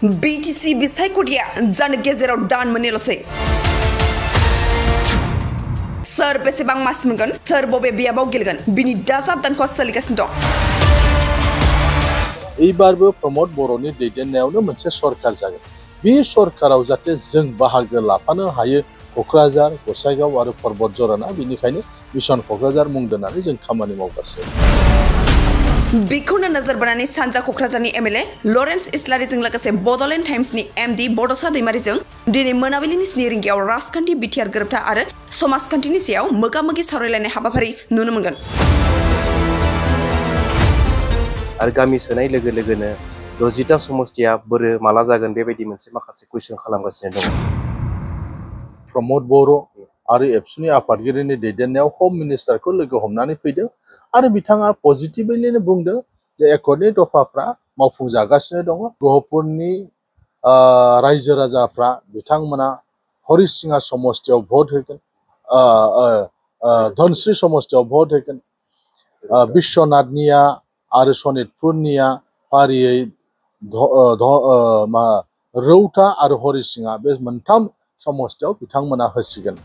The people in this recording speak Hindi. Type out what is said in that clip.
BTC बिसायख'थिया जानो गेजेराव दान मोननैल'सै सोर बेसेबां मास मोनगोन सोर बबे बियाबाव गेलेगोन बिनि दाजाब दानख'आ सोलिगासिनो दं। एबारबो प्रमोद बर'नि दैदेननायावनो मोनसे सरकार जागोन। बे सरकाराव जाहाथे जों बाहागो लाफानो हायो क'क्राझार, गसाइगाव आरो पर्बतझराना, बेनिखायनो मिशन क'क्राझार मुं दोननानै जों खामानि मावगासिनो। बेखौनो नोजोर बोनानै सानजा क'क्राझारनि MLA लरेन्स इस्लारिजों लोगोसे बड'लेण्ड टाइम्सनि MD बड'सा दैमारिजों दिनै मोनाबिलिनि 9 रिंगायाव राजखान्थि बिटिआर गोरोबथा आरो समाजखान्थिनि सायाव मोगा-मोगि सावरायलायनाय हाबाफारि नुनो मोनगोन। आरो गामि सोनाय लोगो लोगोनो 60टा समस्तिया बोरो माला जागोन बेबायदि मोनसे माखासे कुइसन खालामगासिनो दङ। प्रमोद बर' आरो एबसुनि आफादगिरिनि दैदेननायाव हम मिनिस्टारखौ लोगो हमनानै फैदों आरो बिथाङा पजिटिभलिनो बुंदों जे एकर्डनि दफाफ्रा मावफुंजागासिनो दङ। गहपुरनि रायजो राजाफ्रा बिथांमोना हरिसिङा समस्तियाव भट होगोन, धनस्री समस्तियाव भट होगोन, बिश्वनाथनिया आरो सनितपुरनिया फारियै रौता आरो हरिसिङा बे मोनथाम समस्तियाव बिथांमोना होसिगोन।